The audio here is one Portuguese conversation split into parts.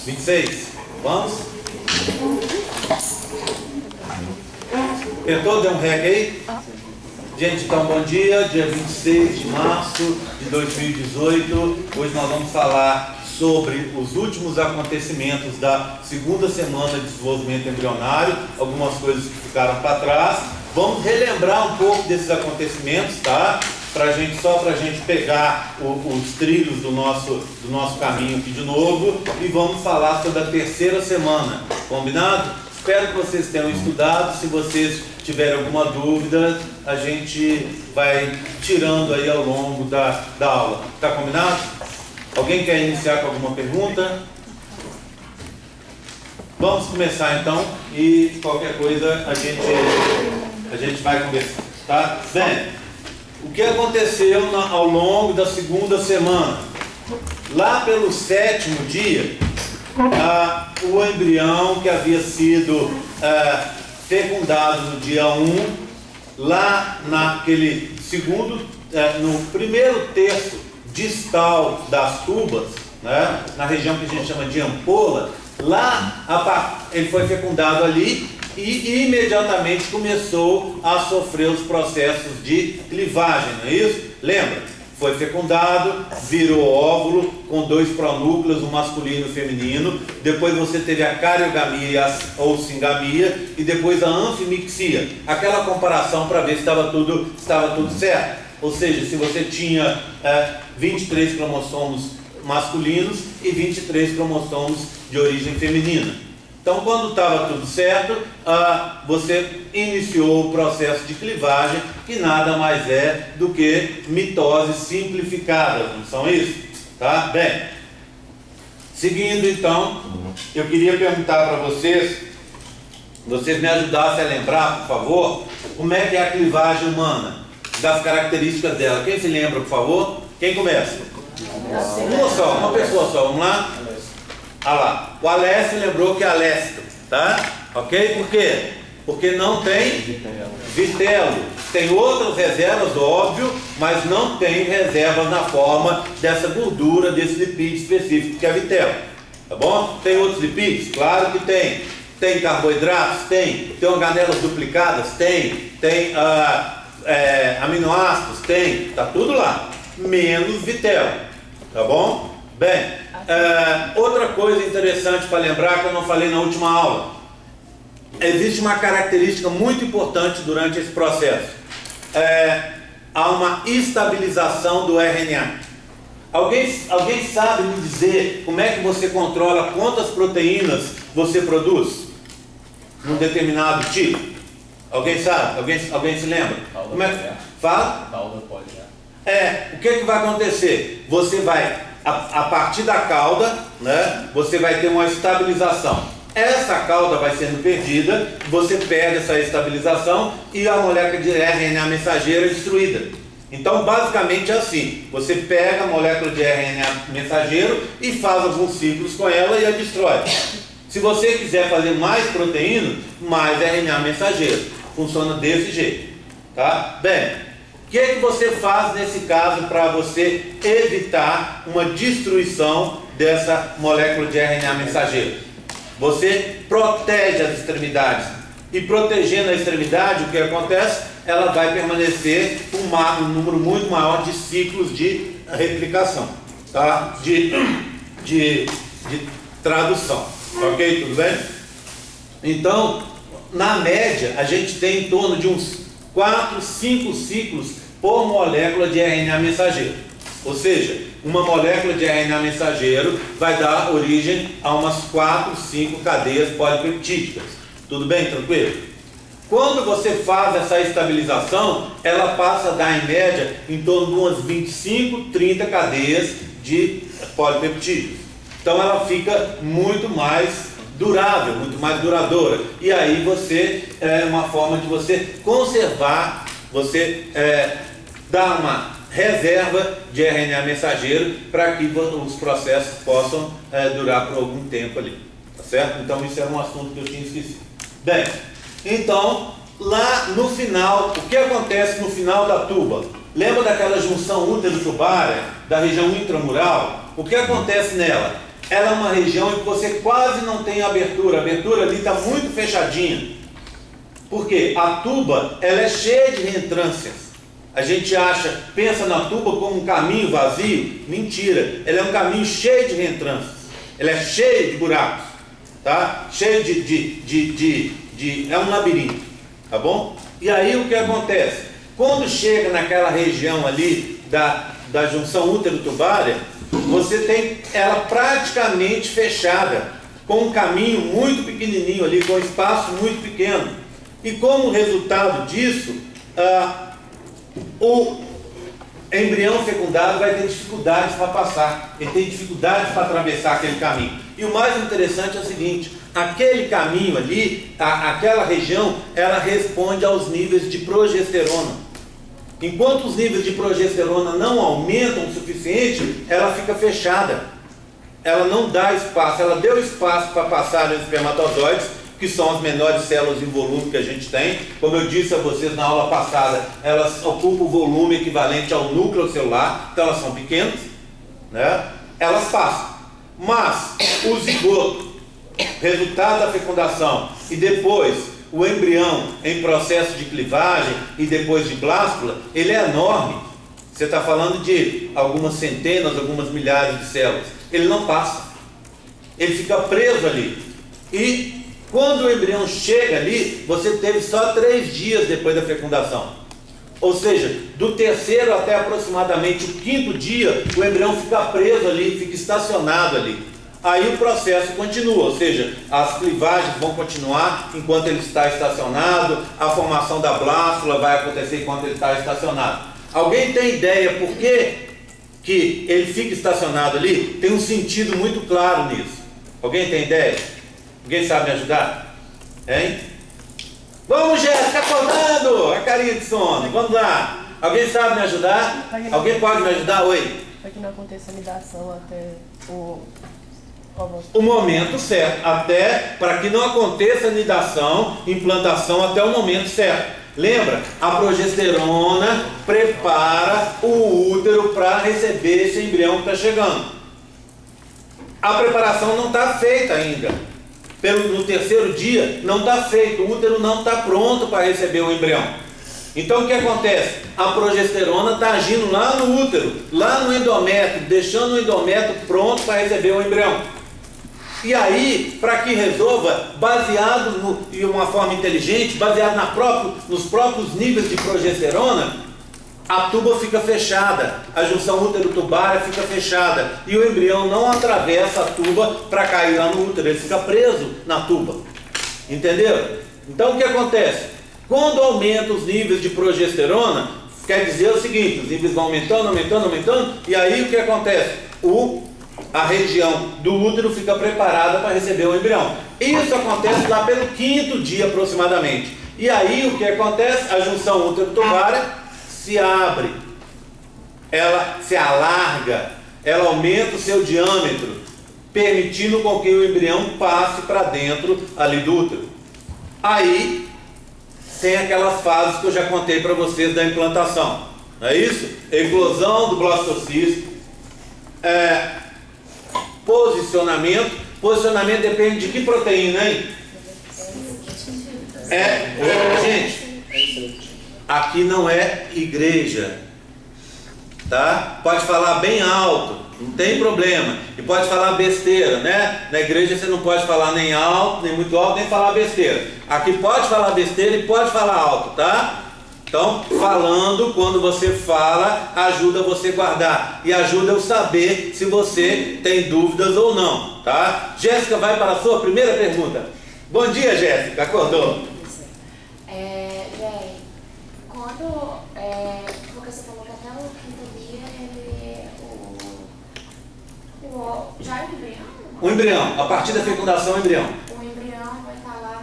26. Vamos? Apertou? Deu um rec aí? Gente, então bom dia. Dia 26 de março de 2018. Hoje nós vamos falar sobre os últimos acontecimentos da segunda semana de desenvolvimento embrionário, algumas coisas que ficaram para trás. Vamos relembrar um pouco desses acontecimentos, tá? Só para a gente pegar os trilhos do nosso caminho aqui de novo, e vamos falar sobre a terceira semana, combinado? Espero que vocês tenham estudado. Se vocês tiverem alguma dúvida, a gente vai tirando aí ao longo da aula, tá combinado? Alguém quer iniciar com alguma pergunta? Vamos começar então, e qualquer coisa a gente vai conversar, tá? Bem, o que aconteceu ao longo da segunda semana? Lá pelo 7º dia, o embrião que havia sido fecundado no dia 1, lá naquele no primeiro terço distal das tubas, né, na região que a gente chama de ampola, lá ele foi fecundado ali e imediatamente começou a sofrer os processos de clivagem, não é isso? Lembra? Foi fecundado, virou óvulo com 2 pronúcleos, um masculino e um feminino. Depois você teve a cariogamia ou singamia, e depois a anfimixia. Aquela comparação para ver se estava tudo certo. Ou seja, se você tinha 23 cromossomos masculinos e 23 cromossomos de origem feminina. Então, quando estava tudo certo, você iniciou o processo de clivagem, que nada mais é do que mitose simplificada, não são isso? Tá? Bem, seguindo então, eu queria perguntar para vocês me ajudassem a lembrar, por favor, como é que é a clivagem humana, das características dela. Quem se lembra, por favor? Quem começa? Uma pessoa só, vamos lá? Ah lá, o Alessio lembrou que é Alessio, tá? Ok? Por quê? Porque não tem vitelo. Tem outras reservas, óbvio, mas não tem reservas na forma dessa gordura, desse lipídio específico que é vitelo. Tá bom? Tem outros lipídios? Claro que tem. Tem carboidratos? Tem. Tem organelas duplicadas? Tem. Tem aminoácidos? Tem. Tá tudo lá. Menos vitelo. Tá bom? Bem, outra coisa interessante para lembrar que eu não falei na última aula. Existe uma característica muito importante durante esse processo. Há uma estabilização do RNA. Alguém sabe me dizer como é que você controla quantas proteínas você produz num determinado tipo? Alguém sabe? Alguém se lembra? Como é que fala? O que vai acontecer? Você vai, a partir da cauda, né, você vai ter uma estabilização. Essa cauda vai sendo perdida, você perde essa estabilização e a molécula de RNA mensageiro é destruída. Então, basicamente é assim: você pega a molécula de RNA mensageiro e faz alguns ciclos com ela e a destrói. Se você quiser fazer mais proteína, mais RNA mensageiro. Funciona desse jeito. Tá? Bem, o que você faz nesse caso para você evitar uma destruição dessa molécula de RNA mensageiro? Você protege as extremidades. E protegendo a extremidade, o que acontece? Ela vai permanecer um número muito maior de ciclos de replicação, tá? de tradução. Ok? Tudo bem? Então, na média, a gente tem em torno de uns 4, 5 ciclos por molécula de RNA mensageiro. Ou seja, uma molécula de RNA mensageiro vai dar origem a umas 4, 5 cadeias polipeptídicas. Tudo bem? Tranquilo? Quando você faz essa estabilização, ela passa a dar em média em torno de umas 25, 30 cadeias de polipeptídeos. Então ela fica muito mais durável, muito mais duradoura. E aí é uma forma de você conservar, você dar uma reserva de RNA mensageiro para que os processos possam durar por algum tempo ali. Tá certo? Então isso era um assunto que eu tinha esquecido. Bem, então lá no final, o que acontece no final da tuba? Lembra daquela junção útero-tubária da região intramural? O que acontece nela? ela é uma região em que você quase não tem abertura. A abertura ali está muito fechadinha. Por quê? A tuba, ela é cheia de reentrâncias. A gente pensa na tuba como um caminho vazio. Mentira, ela é um caminho cheio de reentrâncias. Ela é cheia de buracos, tá? Cheio é um labirinto, tá bom? E aí o que acontece? Quando chega naquela região ali da junção útero-tubária, você tem ela praticamente fechada, com um caminho muito pequenininho ali, com um espaço muito pequeno. E como resultado disso, o embrião fecundado vai ter dificuldades para passar, ele tem dificuldades para atravessar aquele caminho. E o mais interessante é o seguinte: aquele caminho ali, aquela região, ela responde aos níveis de progesterona. Enquanto os níveis de progesterona não aumentam o suficiente, ela fica fechada. Ela não dá espaço, ela deu espaço para passar os espermatozoides, que são as menores células em volume que a gente tem. Como eu disse a vocês na aula passada, elas ocupam o volume equivalente ao núcleo celular, então elas são pequenas, né? Elas passam. Mas o zigoto, resultado da fecundação, e depois o embrião em processo de clivagem e depois de bláscula, ele é enorme. Você está falando de algumas centenas, algumas milhares de células. Ele não passa. Ele fica preso ali. E quando o embrião chega ali, você teve só 3 dias depois da fecundação. Ou seja, do terceiro até aproximadamente o 5º dia, o embrião fica preso ali, fica estacionado ali. Aí o processo continua, ou seja, as clivagens vão continuar enquanto ele está estacionado, a formação da bláscula vai acontecer enquanto ele está estacionado. Alguém tem ideia por que ele fica estacionado ali? Tem um sentido muito claro nisso. Alguém tem ideia? Alguém sabe me ajudar? Hein? Vamos, Jéssica, acordando! A carinha de sono, vamos lá. Alguém sabe me ajudar? Alguém pode me ajudar? Oi? Para que não aconteça a nidação até o momento certo, até para que não aconteça nidação, implantação até o momento certo. Lembra? A progesterona prepara o útero para receber esse embrião que está chegando. A preparação não está feita ainda. No terceiro dia não está feito, o útero não está pronto para receber o embrião. Então o que acontece? A progesterona está agindo lá no útero, lá no endométrio, deixando o endométrio pronto para receber o embrião. E aí, para que resolva, baseado em uma forma inteligente, baseado nos próprios níveis de progesterona, a tuba fica fechada, a junção útero-tubária fica fechada, e o embrião não atravessa a tuba para cair lá no útero, ele fica preso na tuba. Entenderam? Então o que acontece? Quando aumenta os níveis de progesterona, quer dizer o seguinte: os níveis vão aumentando, aumentando, aumentando, e aí o que acontece? A região do útero fica preparada para receber o embrião. Isso acontece lá pelo 5º dia aproximadamente. E aí o que acontece? A junção útero-tubária se abre, ela se alarga, ela aumenta o seu diâmetro, permitindo com que o embrião passe para dentro ali do útero. Aí tem aquelas fases que eu já contei para vocês da implantação, não é isso? Eclosão do blastocisto, posicionamento depende de que proteína, hein? Gente, aqui não é igreja, tá? Pode falar bem alto, não tem problema, e pode falar besteira, né? Na igreja você não pode falar nem alto, nem muito alto, nem falar besteira. Aqui pode falar besteira e pode falar alto, tá? Então, falando, quando você fala, ajuda você a guardar e ajuda eu saber se você tem dúvidas ou não, tá? Jéssica vai para a sua primeira pergunta. Bom dia, Jéssica, acordou? Porque você falou que até o 5º dia já é o embrião? O embrião, a partir da fecundação, o embrião. O embrião vai estar lá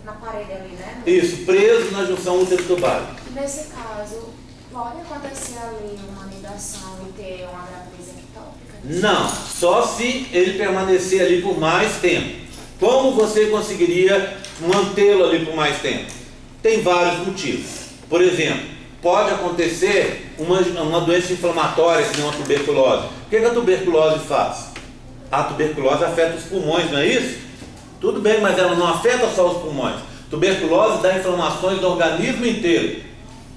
na parede ali, né? Isso, preso na junção útero-tubária. Nesse caso, pode acontecer ali uma nidação e ter uma gravidez ectópica? Não, só se ele permanecer ali por mais tempo. Como você conseguiria mantê-lo ali por mais tempo? Tem vários motivos. Por exemplo, pode acontecer uma doença inflamatória, que nem uma tuberculose. O que a tuberculose faz? A tuberculose afeta os pulmões, não é isso? Tudo bem, mas ela não afeta só os pulmões. Tuberculose dá inflamações no organismo inteiro,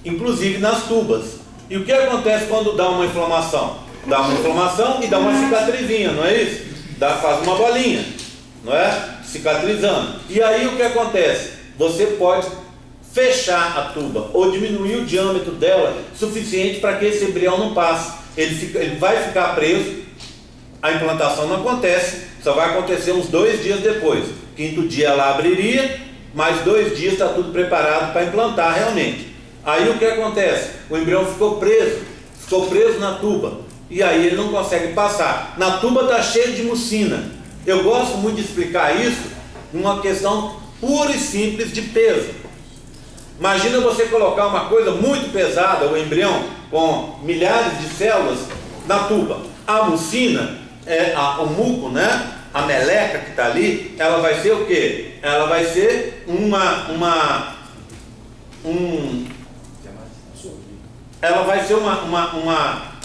inclusive nas tubas. E o que acontece quando dá uma inflamação? Dá uma inflamação e dá uma cicatrizinha, não é isso? Faz uma bolinha, não é? Cicatrizando. E aí o que acontece? Você pode fechar a tuba ou diminuir o diâmetro dela suficiente para que esse embrião não passe. Ele vai ficar preso, a implantação não acontece, só vai acontecer uns 2 dias depois. Quinto dia ela abriria, mais 2 dias está tudo preparado para implantar realmente. Aí o que acontece? O embrião ficou preso na tuba, e aí ele não consegue passar. Na tuba está cheio de mucina. Eu gosto muito de explicar isso numa questão pura e simples de peso. Imagina você colocar uma coisa muito pesada, o embrião com milhares de células na tuba. A mucina, o muco, né? A meleca que está ali, ela vai ser o quê? Ela vai ser ela vai ser uma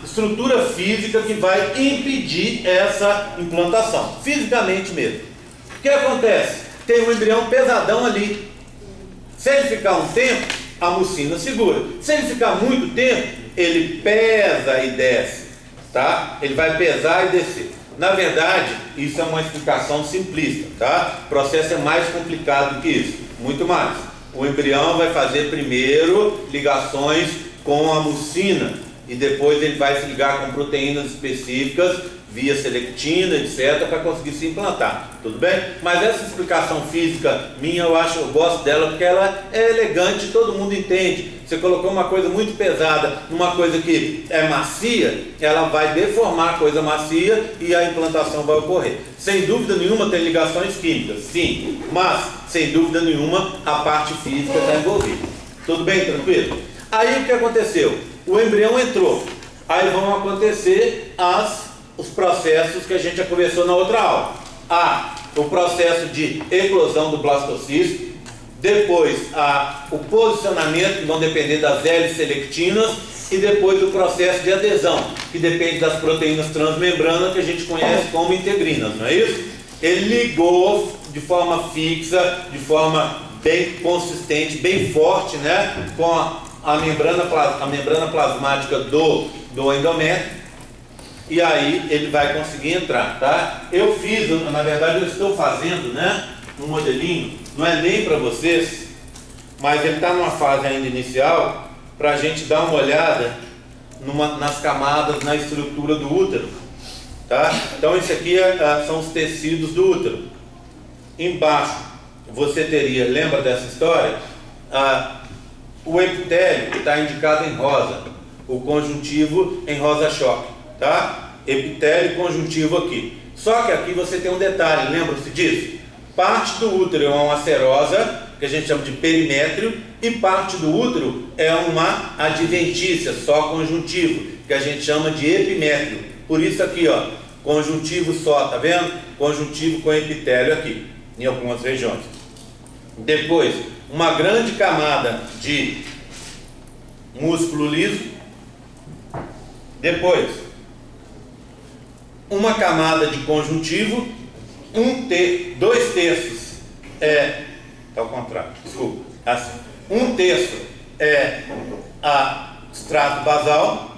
estrutura física que vai impedir essa implantação, fisicamente mesmo. O que acontece? Tem um embrião pesadão ali. Se ele ficar um tempo, a mucina segura. Se ele ficar muito tempo, ele pesa e desce, tá? Ele vai pesar e descer. Na verdade, isso é uma explicação simplista, tá? O processo é mais complicado do que isso, muito mais. O embrião vai fazer primeiro ligações com a mucina e depois ele vai se ligar com proteínas específicas via selectina, etc, para conseguir se implantar, tudo bem? Mas essa explicação física minha, eu gosto dela porque ela é elegante, todo mundo entende. Você colocou uma coisa muito pesada numa coisa que é macia, ela vai deformar a coisa macia e a implantação vai ocorrer. Sem dúvida nenhuma tem ligações químicas, sim, mas sem dúvida nenhuma a parte física está envolvida. Tudo bem, tranquilo? Aí o que aconteceu? O embrião entrou, aí vão acontecer os processos que a gente já conversou na outra aula. O processo de eclosão do blastocisto, depois o posicionamento, que vão depender das L-selectinas, e depois o processo de adesão, que depende das proteínas transmembranas, que a gente conhece como integrinas, não é isso? Ele ligou de forma fixa, de forma bem consistente, bem forte, né, com a membrana plasmática do endométrio, e aí ele vai conseguir entrar, tá? Na verdade eu estou fazendo, né, um modelinho, não é nem para vocês, mas ele está numa fase ainda inicial, para a gente dar uma olhada nas camadas, na estrutura do útero, tá? Então esse aqui são os tecidos do útero. Embaixo você teria, lembra dessa história? O epitélio está indicado em rosa, o conjuntivo em rosa choque, tá? Epitélio e conjuntivo aqui. Só que aqui você tem um detalhe, lembra-se disso? Parte do útero é uma serosa, que a gente chama de perimétrio, e parte do útero é uma adventícia, só conjuntivo, que a gente chama de epimétrio. Por isso aqui, ó, conjuntivo só, tá vendo? Conjuntivo com epitélio aqui, em algumas regiões. Depois, uma grande camada de músculo liso. Depois, uma camada de conjuntivo, 2 terços ao contrário, desculpa, assim, 1/3 é extrato basal,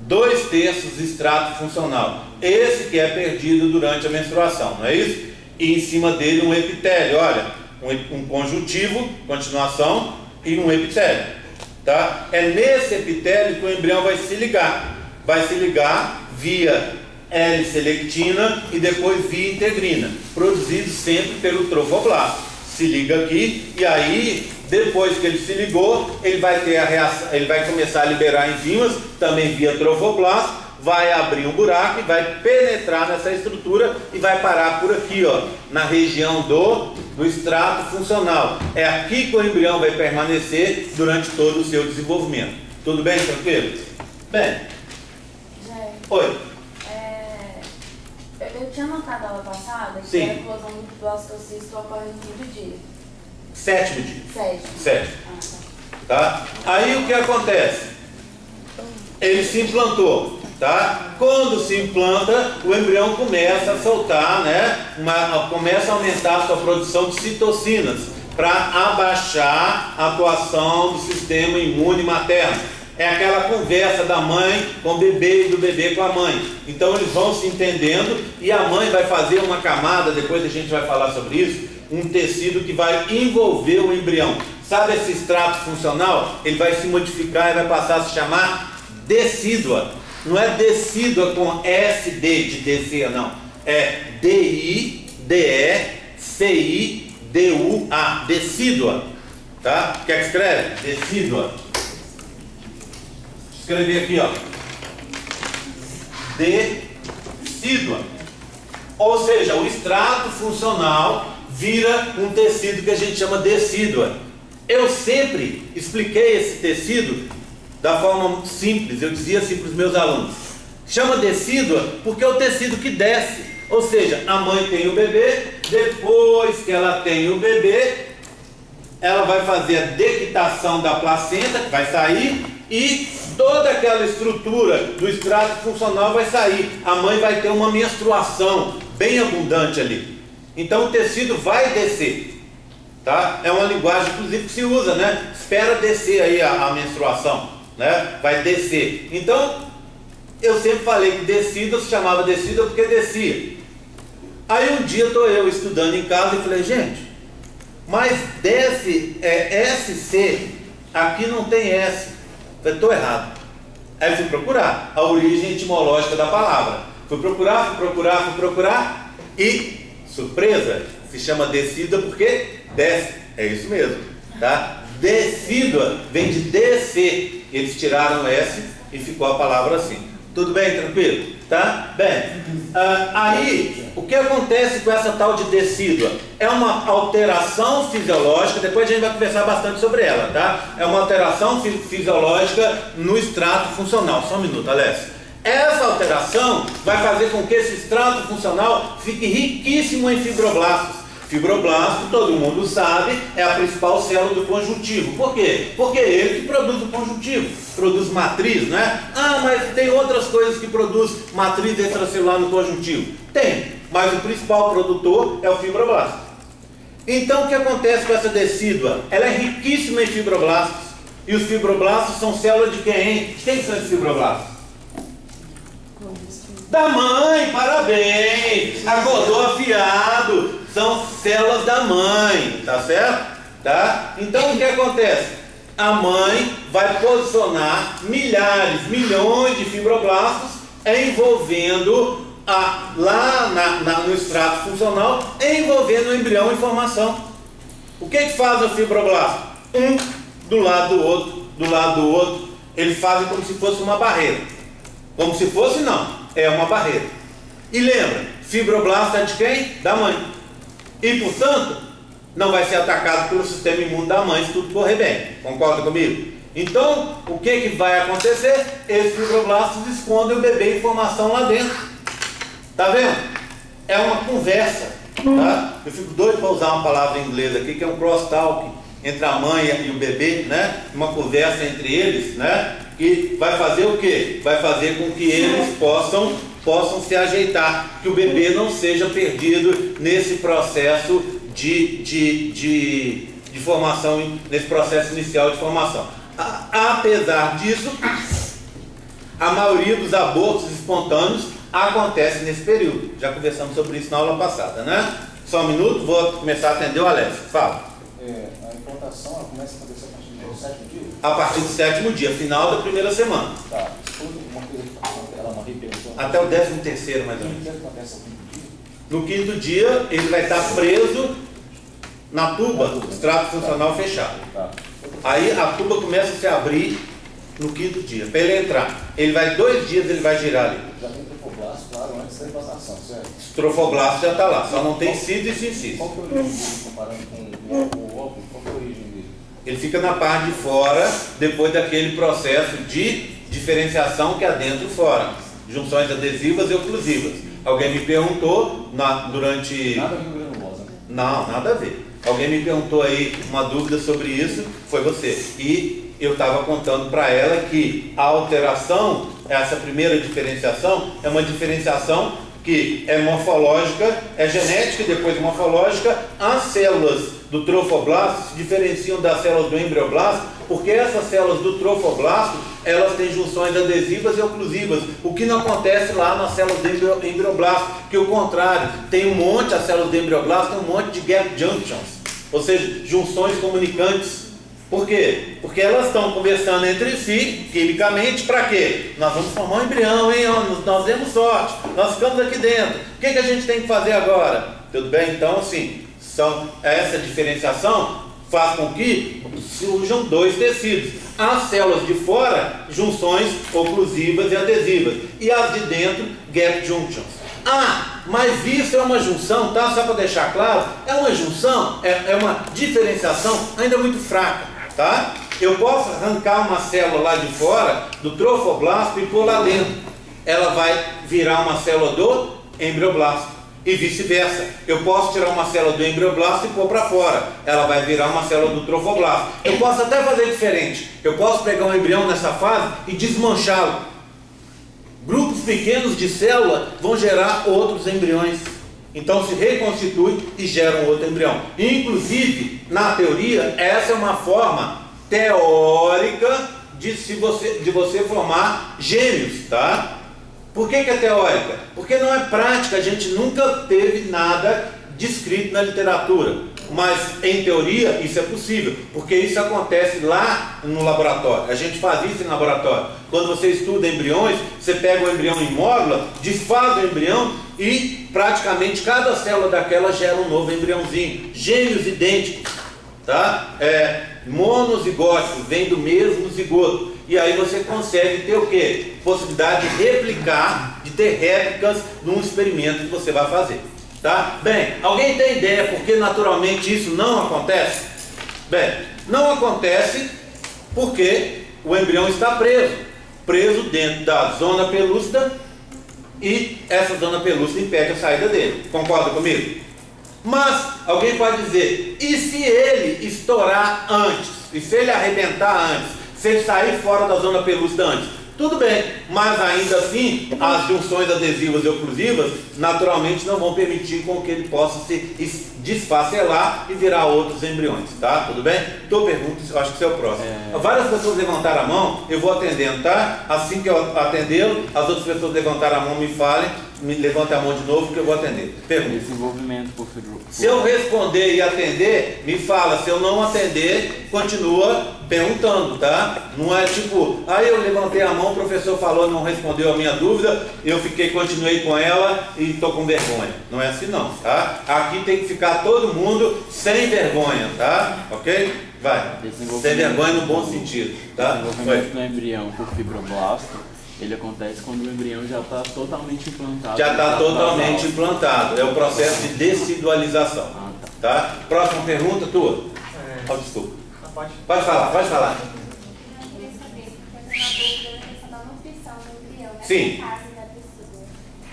2/3 extrato funcional, esse que é perdido durante a menstruação, não é isso? E em cima dele um epitélio, olha, um conjuntivo, continuação, e um epitélio, tá? É nesse epitélio que o embrião vai se ligar via L-selectina e depois via integrina, produzido sempre pelo trofoblasto. Se liga aqui e aí, depois que ele se ligou, ele vai ter a reação, ele vai começar a liberar enzimas, também via trofoblasto, vai abrir um buraco e vai penetrar nessa estrutura e vai parar por aqui, ó, na região do extrato funcional. É aqui que o embrião vai permanecer durante todo o seu desenvolvimento. Tudo bem, tranquilo? Bem. Oi. Eu tinha notado a aula passada que a eclosão do blastocisto ocorre no quinto dia. 7º dia. 7. Tá? Aí o que acontece? Ele se implantou, tá? Quando se implanta, o embrião começa a soltar, né? Começa a aumentar a sua produção de citocinas para abaixar a atuação do sistema imune materno. É aquela conversa da mãe com o bebê e do bebê com a mãe. Então eles vão se entendendo e a mãe vai fazer uma camada, depois a gente vai falar sobre isso, um tecido que vai envolver o embrião. Sabe esse extrato funcional? Ele vai se modificar e vai passar a se chamar decídua. Não é decídua com SD de descer, não. É D-I-D-E-C-I-D-U-A. Decídua. Tá? Quer que escreve? Decídua. Escrever aqui, ó. Decídua. Ou seja, o extrato funcional vira um tecido que a gente chama decídua. Eu sempre expliquei esse tecido da forma simples. Eu dizia assim para os meus alunos: chama decídua porque é o tecido que desce. Ou seja, a mãe tem o bebê, depois que ela tem o bebê, ela vai fazer a dequitação da placenta, que vai sair, e toda aquela estrutura do extrato funcional vai sair. A mãe vai ter uma menstruação bem abundante ali. Então o tecido vai descer. Tá? É uma linguagem, inclusive, que se usa, né? Espera descer aí a menstruação, né? Vai descer. Então, eu sempre falei que descida se chamava descida porque descia. Aí um dia estou eu estudando em casa e falei: gente, mas desce SC, aqui não tem S. Eu estou errado. Aí fui procurar a origem etimológica da palavra. Fui procurar e, surpresa, se chama descida porque desce. É isso mesmo, tá? Decídua vem de descer. Eles tiraram o S e ficou a palavra assim. Tudo bem? Tranquilo? Tá? Bem, aí o que acontece com essa tal de decídua? É uma alteração fisiológica. Depois a gente vai conversar bastante sobre ela, tá? É uma alteração fisiológica no extrato funcional. Só um minuto, Alessio. Essa alteração vai fazer com que esse extrato funcional fique riquíssimo em fibroblastos. Fibroblasto, todo mundo sabe, é a principal célula do conjuntivo. Por quê? Porque é ele que produz o conjuntivo, produz matriz, né? Ah, mas tem outras coisas que produz matriz extracelular no conjuntivo. Tem, mas o principal produtor é o fibroblasto. Então o que acontece com essa decídua? Ela é riquíssima em fibroblastos. E os fibroblastos são células de quem? Quem são esses fibroblastos? Da mãe, parabéns! Acordou afiado. São células da mãe, tá certo? Tá? Então o que acontece? A mãe vai posicionar milhares, milhões de fibroblastos envolvendo no extrato funcional, envolvendo o embrião em formação. O que faz o fibroblasto? Um do lado do outro, do lado do outro. Eles fazem como se fosse uma barreira. Como se fosse, não. É uma barreira. E lembra, fibroblasto é de quem? Da mãe. E, portanto, não vai ser atacado pelo sistema imune da mãe se tudo correr bem. Concorda comigo? Então, o que vai acontecer? Esses fibroblastos escondem o bebê em formação lá dentro. Tá vendo? É uma conversa. Tá? Eu fico doido para usar uma palavra em inglês aqui, que é um crosstalk entre a mãe e o bebê, né? Uma conversa entre eles, né? Que vai fazer o quê? Vai fazer com que eles possam se ajeitar, que o bebê não seja perdido nesse processo de formação, nesse processo inicial de formação. Apesar disso, a maioria dos abortos espontâneos acontece nesse período. Já conversamos sobre isso na aula passada, né? Só um minuto, vou começar a atender o Alessio. Fala. A implantação ela começa a acontecer a partir do 7º dia? A partir do 7º dia, final da primeira semana. Tá. Uma coisa que ela não repercutiu. Até o 13º, mais ou menos. O que acontece no 5º dia? No 5º dia, ele vai estar preso na tuba, extrato funcional fechado. Tá. Aí a tuba começa a se abrir no 5º dia. Para ele entrar, ele vai 2 dias, ele vai girar ali. Já tem trofoblasto, claro, antes da implantação, certo? O trofoblasto já está lá, só não tem cisto e sincisto. Qual que é a origem dele, comparando com o óvulo? Qual que é a origem dele? Ele fica na parte de fora, depois daquele processo de diferenciação que há dentro e fora. Junções adesivas e oclusivas. Alguém me perguntou durante... Nada a ver com granulosa, né? Não, nada a ver. Alguém me perguntou aí uma dúvida sobre isso, foi você. E eu estava contando para ela que a alteração, essa primeira diferenciação, é uma diferenciação que é morfológica, é genética e depois morfológica. As células do trofoblasto se diferenciam das células do embrioblasto, porque essas células do trofoblasto, elas têm junções adesivas e oclusivas, o que não acontece lá nas células do embrioblasto, que o contrário, tem um monte, as células do embrioblasto tem um monte de gap junctions, ou seja, junções comunicantes. Por quê? Porque elas estão conversando entre si, quimicamente, para quê? Nós vamos formar um embrião, hein? Nós demos sorte, nós ficamos aqui dentro. O que a gente tem que fazer agora? Tudo bem? Então, assim, essa diferenciação faz com que surjam dois tecidos. As células de fora, junções oclusivas e adesivas. E as de dentro, gap junctions. Ah, mas isso é uma junção, tá? Só para deixar claro, é uma junção, é uma diferenciação ainda muito fraca, tá? Eu posso arrancar uma célula lá de fora, do trofoblasto, e pôr lá dentro. Ela vai virar uma célula do embrioblasto. E vice-versa. Eu posso tirar uma célula do embrioblasto e pôr para fora. Ela vai virar uma célula do trofoblasto. Eu posso até fazer diferente. Eu posso pegar um embrião nessa fase e desmanchá-lo. Grupos pequenos de célula vão gerar outros embriões. Então se reconstitui e gera um outro embrião. Inclusive, na teoria, essa é uma forma teórica de você formar gêmeos, tá? Por que é teórica? Porque não é prática, a gente nunca teve nada descrito na literatura. Mas em teoria isso é possível, porque isso acontece lá no laboratório. A gente faz isso em laboratório. Quando você estuda embriões, você pega o embrião em módula, desfaz o embrião e praticamente cada célula daquela gera um novo embriãozinho. Gêmeos idênticos, tá? Monozigóticos, vem do mesmo zigoto. E aí você consegue ter o quê? Possibilidade de replicar, de ter réplicas num experimento que você vai fazer. Tá? Bem, alguém tem ideia por que naturalmente isso não acontece? Bem, não acontece porque o embrião está preso dentro da zona pelúcida, e essa zona pelúcida impede a saída dele. Concorda comigo? Mas alguém pode dizer, e se ele estourar antes? E se ele arrebentar antes? Se ele sair fora da zona pelúcida antes? Tudo bem, mas ainda assim, as junções adesivas e oclusivas naturalmente não vão permitir com que ele possa se desfacelar e virar outros embriões, tá? Tudo bem? Tua pergunta, eu acho que você é o próximo. Várias pessoas levantaram a mão, eu vou atendendo, tá? Assim que eu atendê-lo, as outras pessoas levantaram a mão, me falem, me levantem a mão de novo que eu vou atender. Pergunta. Desenvolvimento por... Se eu responder e atender, me fala. Se eu não atender, continua perguntando, tá? Não é tipo, aí eu levantei a mão, o professor falou, não respondeu a minha dúvida, eu continuei com ela e estou com vergonha. Não é assim não, tá? Aqui tem que ficar todo mundo sem vergonha, tá? Ok? Vai. Sem vergonha no bom sentido, tá? Desenvolvimento do embrião por fibroblasto, ele acontece quando o embrião já está totalmente implantado. Já está totalmente implantado. É o processo de decidualização. Tá? Próxima pergunta, tua. Desculpa. Pode falar. Sim.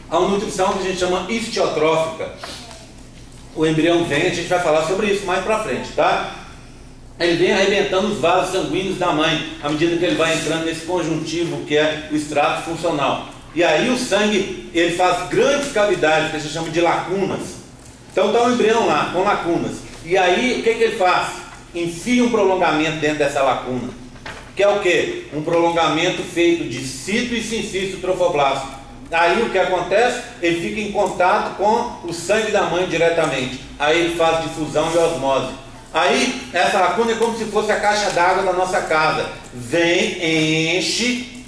Há uma nutrição que a gente chama histiotrófica. O embrião vem, a gente vai falar sobre isso mais pra frente, tá? Ele vem arrebentando os vasos sanguíneos da mãe, à medida que ele vai entrando nesse conjuntivo que é o extrato funcional. E aí o sangue, ele faz grandes cavidades, que a gente chama de lacunas. Então está o embrião lá, com lacunas. E aí, o que ele faz? Enfia um prolongamento dentro dessa lacuna. Que é o quê? Um prolongamento feito de cito e sincisto trofoblasto. Aí o que acontece? Ele fica em contato com o sangue da mãe diretamente. Aí ele faz difusão e osmose. Aí essa lacuna é como se fosse a caixa d'água da nossa casa. Vem, enche,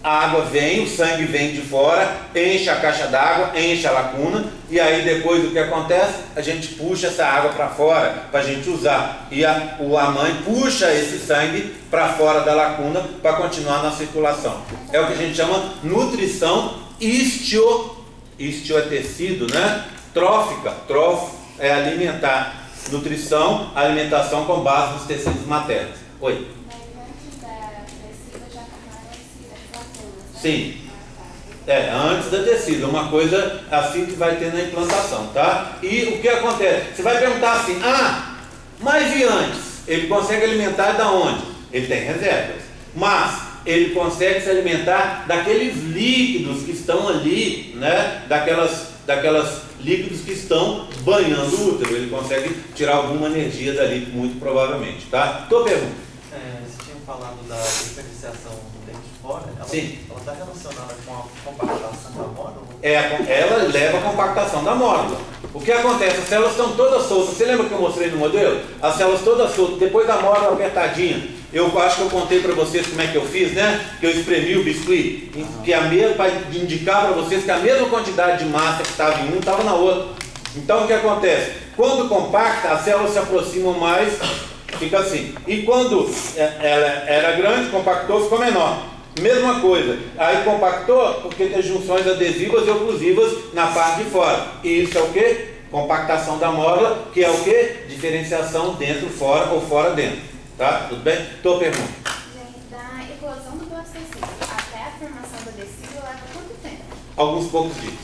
a água vem, o sangue vem de fora, enche a caixa d'água, enche a lacuna. E aí depois o que acontece? A gente puxa essa água para fora para a gente usar. E a mãe puxa esse sangue para fora da lacuna para continuar na circulação. É o que a gente chama nutrição istio é tecido, né? Trófica, é alimentar. Nutrição, alimentação com base nos tecidos maternos. Oi? Mas antes da tecido já formaram as lacunas. Sim. Antes da tecida, uma coisa assim que vai ter na implantação, tá? E o que acontece? Você vai perguntar assim, mas e antes? Ele consegue alimentar da onde? Ele tem reservas, mas ele consegue se alimentar daqueles líquidos que estão ali, né? Daquelas líquidos que estão banhando o útero. Ele consegue tirar alguma energia dali, muito provavelmente, tá? Tua pergunta. Você tinha falado da diferenciação dentro de fora. Sim. Ela está relacionada com a compactação da módula? Ela leva a compactação da módula. O que acontece? As células estão todas soltas. Você lembra que eu mostrei no modelo? As células todas soltas. Depois da módula apertadinha. Eu acho que eu contei para vocês como é que eu fiz, né? Que eu espremi o biscuit. Que para indicar para vocês que a mesma quantidade de massa que estava em um estava na outra. Então o que acontece? Quando compacta, as células se aproximam mais, fica assim. E quando ela era grande, compactou, ficou menor. Mesma coisa. Aí compactou porque tem junções adesivas e oclusivas na parte de fora. E isso é o quê? Compactação da módula, que é o quê? Diferenciação dentro, fora ou fora, dentro. Tá? Tudo bem? Tua pergunta. Gente, da eclosão do blastocísto até a formação do tecido leva quanto tempo? Alguns poucos dias.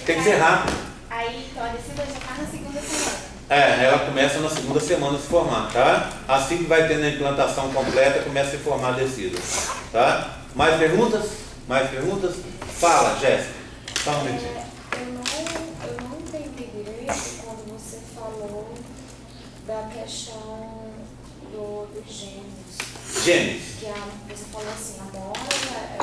Tem que ser rápido. Aí, então a tecida já está na segunda semana. Ela começa na segunda semana a se formar, tá? Assim que vai tendo a implantação completa, começa a se formar a tecido, tá? Mais perguntas? Mais perguntas? Fala, Jéssica. Só um minutinho. Eu não entendi direito quando você falou da questão dos gêmeos. Gêmeos. Que você falou assim, a mola...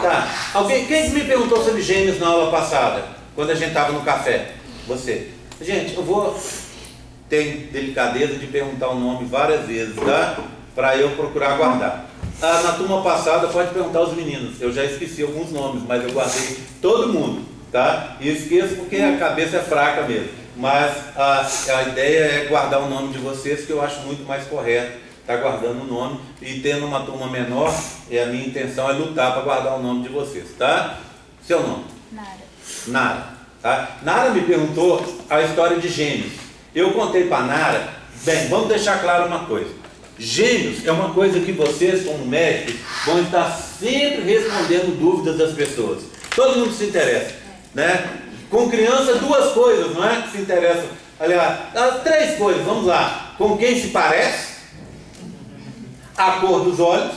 Tá. Quem me perguntou sobre gêmeos na aula passada? Quando a gente estava no café? Você. Gente, eu vou ter delicadeza de perguntar o nome várias vezes, tá? Para eu procurar guardar. Na turma passada pode perguntar aos meninos. Eu já esqueci alguns nomes, mas eu guardei todo mundo, tá? E esqueço porque a cabeça é fraca mesmo. Mas a ideia é guardar o nome de vocês, que eu acho muito mais correto. Está guardando o nome e tendo uma turma menor, a minha intenção é lutar para guardar o nome de vocês, tá? Seu nome? Nara. Tá? Nara me perguntou a história de gêmeos. Eu contei para Nara, vamos deixar claro uma coisa. Gêmeos é uma coisa que vocês, como médicos, vão estar sempre respondendo dúvidas das pessoas. Todo mundo se interessa, né? Com criança, duas coisas, não é? Que se interessam. Aliás, três coisas, vamos lá. Com quem se parece, a cor dos olhos,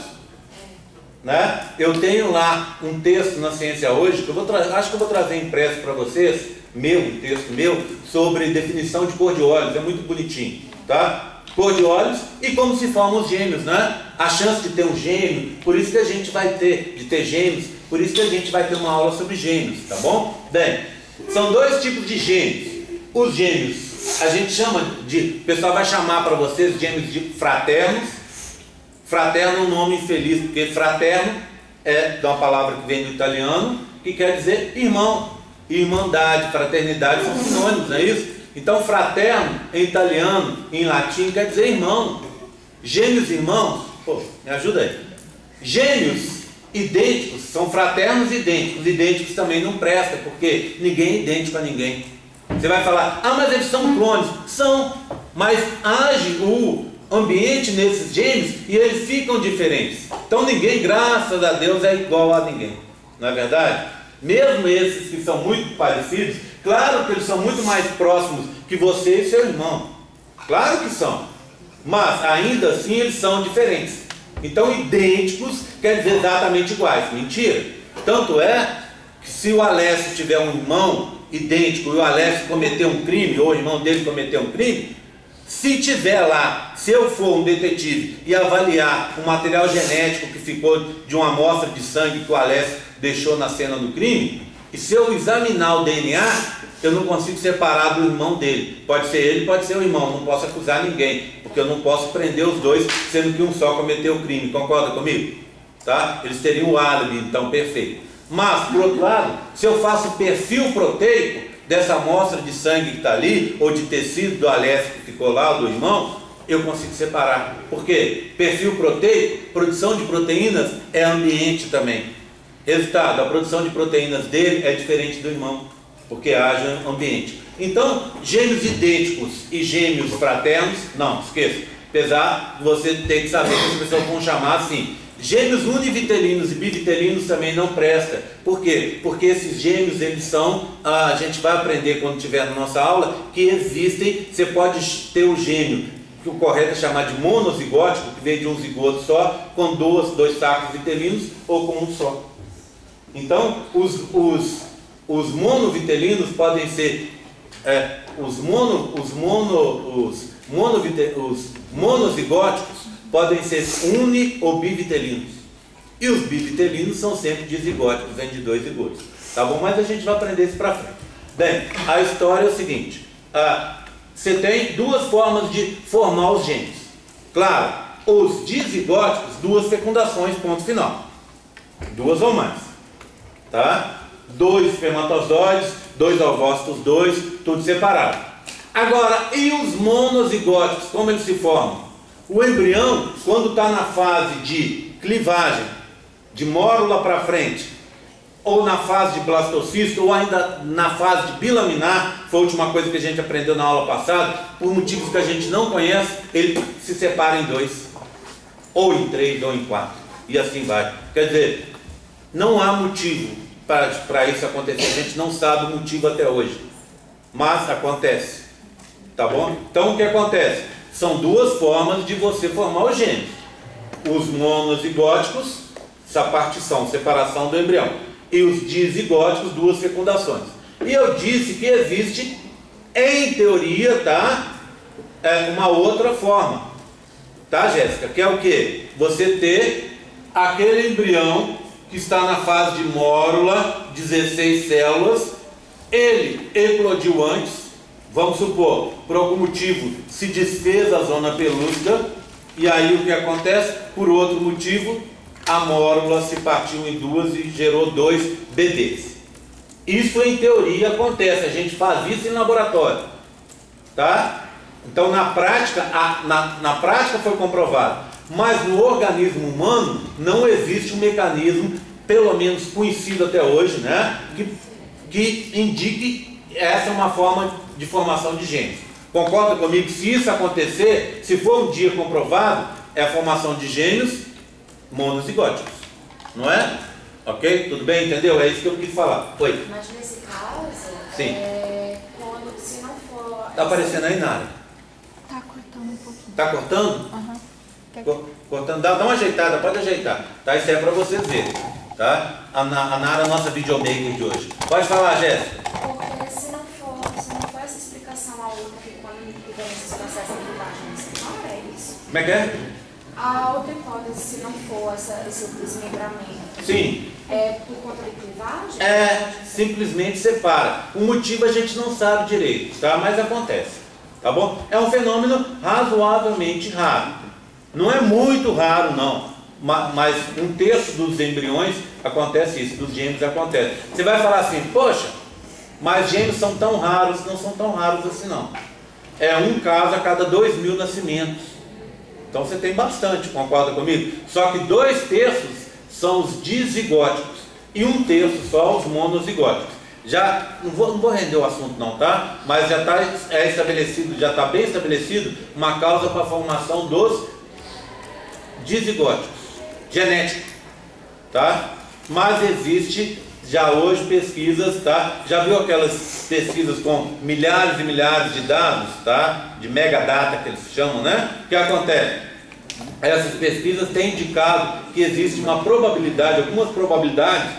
né? Eu tenho lá um texto na Ciência Hoje, que acho que eu vou trazer impresso para vocês, um texto meu, sobre definição de cor de olhos, é muito bonitinho, tá? Cor de olhos e como se formam os gêmeos, né? A chance de ter um gêmeo, por isso que a gente vai ter, de ter gêmeos, por isso que a gente vai ter uma aula sobre gêmeos, tá bom? Bem, são dois tipos de gêmeos. Os gêmeos, a gente chama de, o pessoal vai chamar para vocês gêmeos de fraternos. Fraterno é um nome infeliz, porque fraterno é de uma palavra que vem do italiano, que quer dizer irmão, irmandade, fraternidade, são sinônimos, não é isso? Então fraterno em italiano, em latim, quer dizer irmão. Gêmeos irmãos, me ajuda aí. Gêmeos idênticos, são fraternos idênticos. Idênticos também não presta, porque ninguém é idêntico a ninguém. Você vai falar, mas eles são clones. São, mas age o ambiente nesses gêmeos e eles ficam diferentes. Então ninguém, graças a Deus, é igual a ninguém. Não é verdade? Mesmo esses que são muito parecidos, claro que eles são muito mais próximos que você e seu irmão. Claro que são. Mas ainda assim eles são diferentes. Então idênticos quer dizer exatamente iguais. Mentira. Tanto é que se o Alessio tiver um irmão idêntico e o Alessio cometer um crime, ou o irmão dele cometer um crime, se tiver lá, se eu for um detetive e avaliar o material genético que ficou de uma amostra de sangue que o Alessio deixou na cena do crime, e se eu examinar o DNA, eu não consigo separar do irmão dele. Pode ser ele, pode ser o irmão, não posso acusar ninguém, porque eu não posso prender os dois, sendo que um só cometeu o crime. Concorda comigo? Tá? Eles teriam o álibi, então perfeito. Mas, por outro lado, se eu faço perfil proteico dessa amostra de sangue que está ali, ou de tecido do Alessio que ficou lá, ou do irmão, eu consigo separar. Por quê? Perfil proteico, produção de proteínas é ambiente também. Resultado, a produção de proteínas dele é diferente do irmão, porque haja ambiente. Então, gêmeos idênticos e gêmeos fraternos, não, esqueça. Apesar de você ter que saber que as pessoas vão chamar assim, Gêmeos univitelinos e bivitelinos também não presta. Por quê? Porque esses gêmeos, eles são, a gente vai aprender quando tiver na nossa aula, que existem, você pode ter o gêmeo, que o correto é chamar de monozigótico, que vem de um zigoto só, com dois sacos vitelinos, ou com um só. Então, os monovitelinos podem ser, os monozigóticos podem ser uni ou bivitelinos. E os bivitelinos são sempre dizigóticos, vêm de dois zigotos. Tá bom? Mas a gente vai aprender isso para frente. Bem, a história é o seguinte. Você tem duas formas de formar os genes. Claro, os dizigóticos, duas fecundações, ponto final. Duas ou mais. Tá? 2 espermatozoides, 2 ovócitos, 2, tudo separado. Agora, e os monozigóticos, como eles se formam? O embrião, quando está na fase de clivagem, de mórula para frente, ou na fase de blastocisto, ou ainda na fase de bilaminar, foi a última coisa que a gente aprendeu na aula passada, por motivos que a gente não conhece, ele se separa em 2, ou em 3, ou em 4, e assim vai. Quer dizer, não há motivo para isso acontecer, a gente não sabe o motivo até hoje, mas acontece, tá bom? Então o que acontece? São duas formas de você formar os genes. Os monozigóticos, essa partição, separação do embrião, e os dizigóticos, duas fecundações. E eu disse que existe, em teoria, tá? Uma outra forma, tá, Jéssica? Que é o quê? Você ter aquele embrião que está na fase de mórula, 16 células, ele eclodiu antes, vamos supor, por algum motivo se desfez a zona pelúcida, e aí o que acontece? Por outro motivo, a mórula se partiu em duas e gerou 2 bebês. Isso em teoria acontece, a gente faz isso em laboratório, tá? Então na prática, na prática foi comprovado, mas no organismo humano não existe um mecanismo, pelo menos conhecido até hoje, né, que indique essa é uma forma de formação de genes. Concorda comigo? Se isso acontecer, se for um dia comprovado, é a formação de gêmeos monozigóticos, não é? Ok? Tudo bem? Entendeu? É isso que eu quis falar. Oi. Mas nesse caso, sim. Quando, se não for... Tá aparecendo aí, Nara? Tá cortando um pouquinho. Tá cortando? Aham. Cortando, dá uma ajeitada, pode ajeitar. Tá? Isso é para vocês verem. Tá? A Nara é a nossa videomaker de hoje. Pode falar, Jéssica. Porque se não for essa explicação a outra, que quando tiver esses processos de clivagem separa, é isso? Como é que é? A outra hipótese, se não for esse desmembramento, Sim. é por conta de clivagem? Simplesmente separa. O motivo a gente não sabe direito, tá? Mas acontece, tá bom? É um fenômeno razoavelmente raro. Não é muito raro, não. Mas 1/3 dos embriões acontece isso, dos gêmeos acontece. Você vai falar assim, poxa, mas gêmeos são tão raros, não são tão raros assim não. É um caso a cada 2.000 nascimentos. Então você tem bastante, concorda comigo? Só que 2/3 são os dizigóticos e 1/3 só os monozigóticos. Já não vou render o assunto não, tá? Mas já está estabelecido, já está bem estabelecido uma causa para a formação dos dizigóticos, genético, tá? Mas existe já hoje pesquisas, tá? Já viu aquelas pesquisas com milhares e milhares de dados, tá? De megadata que eles chamam, né? O que acontece? Essas pesquisas têm indicado que existe uma probabilidade, algumas probabilidades,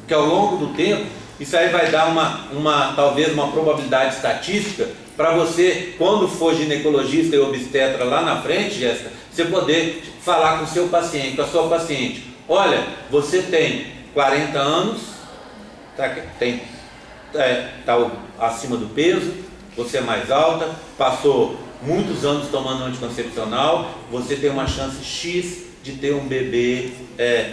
que ao longo do tempo, isso aí vai dar talvez uma probabilidade estatística para você, quando for ginecologista e obstetra lá na frente, Jéssica, você poder falar com o seu paciente, com a sua paciente. Olha, você tem 40 anos, tá acima do peso, você é mais alta, passou muitos anos tomando anticoncepcional, você tem uma chance X de ter um bebê,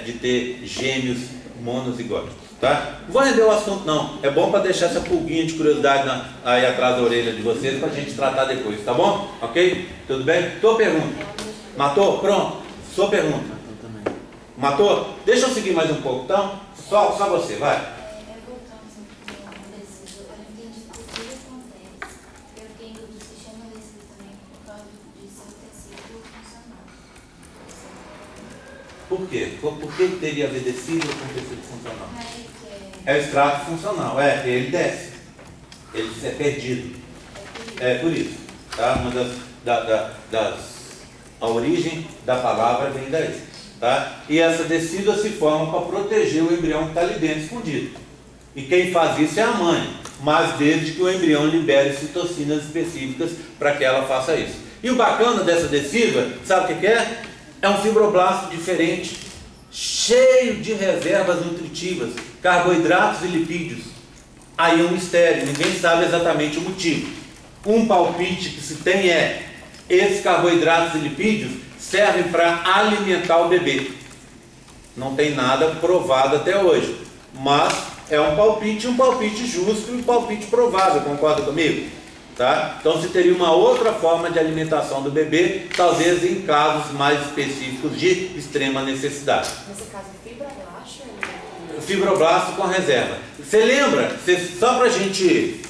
de ter gêmeos monozigóticos, tá? Não vou render o assunto não, é bom para deixar essa pulguinha de curiosidade aí atrás da orelha de vocês, para a gente tratar depois, tá bom? Ok? Tudo bem? Tua pergunta. Matou? Pronto. Sua pergunta. Matou? Deixa eu seguir mais um pouco, então. Só você, vai. Voltando ao desejo, eu entendi por que acontece. Eu tenho do sistema nervoso também por causa de seu tecido funcional. Por quê? Por que teria a ver descido com tecido funcional? É o extrato funcional, ele desce. Ele é perdido. É por isso. Tá? Uma a origem da palavra vem daí. Tá? E essa descida se forma para proteger o embrião que está ali dentro escondido. E quem faz isso é a mãe, mas desde que o embrião libere citocinas específicas para que ela faça isso. E o bacana dessa descida, sabe o que é? É um fibroblasto diferente, cheio de reservas nutritivas, carboidratos e lipídios. Aí é um mistério, ninguém sabe exatamente o motivo. Um palpite que se tem é: esses carboidratos e lipídios servem para alimentar o bebê. Não tem nada provado até hoje, mas é um palpite justo e um palpite provável, concorda comigo? Tá? Então você teria uma outra forma de alimentação do bebê, talvez em casos mais específicos de extrema necessidade. Nesse caso, fibroblasto? Fibroblasto com reserva. Você lembra, só para a gente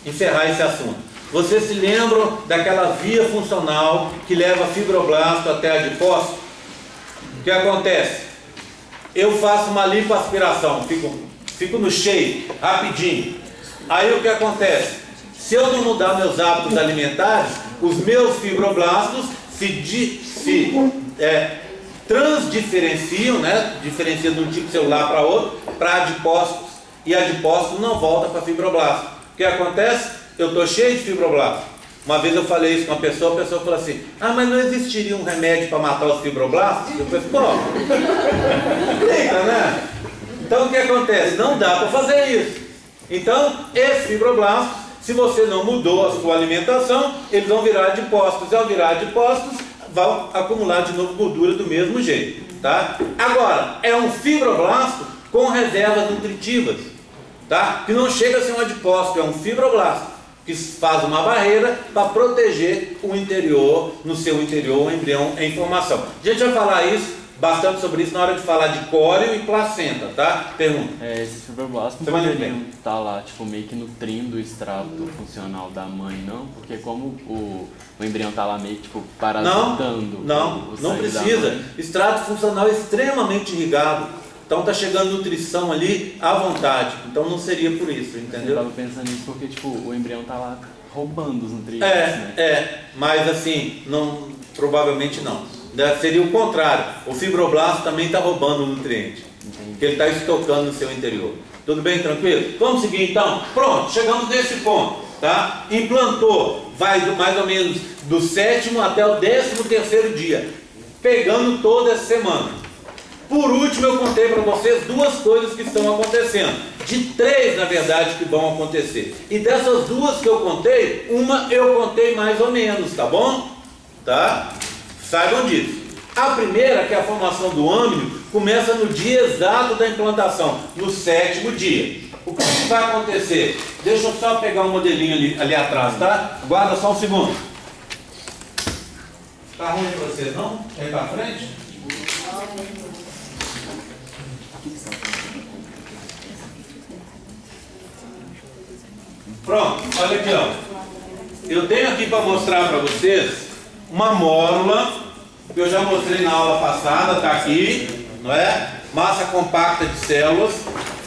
encerrar esse assunto, vocês se lembram daquela via funcional que leva fibroblasto até adipócito? O que acontece? Eu faço uma lipoaspiração, fico no cheio, rapidinho. Aí o que acontece? Se eu não mudar meus hábitos alimentares, os meus fibroblastos se transdiferenciam, né? Diferenciam de um tipo celular para outro, para adipócitos. E adipócito não volta para fibroblasto. O que acontece? Eu estou cheio de fibroblastos. Uma vez eu falei isso com uma pessoa, a pessoa falou assim: ah, mas não existiria um remédio para matar os fibroblastos? Eu falei: pô, eita, né? Então o que acontece? Não dá para fazer isso. Então, esses fibroblastos, se você não mudou a sua alimentação, eles vão virar adipócitos. E ao virar adipócitos, vão acumular de novo gordura do mesmo jeito. Tá? Agora, é um fibroblasto com reservas nutritivas. Tá? Que não chega a ser um adipócito, é um fibroblasto que faz uma barreira para proteger o interior, no seu interior, o embrião em formação. A gente vai falar bastante sobre isso na hora de falar de córeo e placenta, tá? Pergunta. Esses fibroblastos não poderiam estar lá, tipo, meio que nutrindo o extrato funcional da mãe, não? Porque como o embrião está lá meio que, tipo, parasitando. Não precisa. Extrato funcional é extremamente irrigado. Então tá chegando nutrição ali à vontade. Então não seria por isso, entendeu? Eu estava pensando nisso porque, tipo, o embrião tá lá roubando os nutrientes, né? Mas assim, provavelmente não. Seria o contrário. O fibroblasto também está roubando o nutriente. Entendi. Que ele está estocando no seu interior. Tudo bem, tranquilo? Vamos seguir então? Pronto, chegamos nesse ponto. Tá? Implantou, vai mais ou menos do 7º até o 13º dia, pegando toda essa semana. Por último, eu contei para vocês 2 coisas que estão acontecendo. De 3, na verdade, que vão acontecer. E dessas 2 que eu contei, uma eu contei mais ou menos, tá bom? Tá? Saibam disso. A primeira, que é a formação do âmnio, começa no dia exato da implantação, no 7º dia. O que vai acontecer? Deixa eu só pegar um modelinho ali atrás, tá? Guarda só um segundo. Tá ruim de vocês, não? Vem pra frente. Pronto, olha aqui, ó. Eu tenho aqui para mostrar para vocês uma mórula que eu já mostrei na aula passada, tá aqui, não é? Massa compacta de células.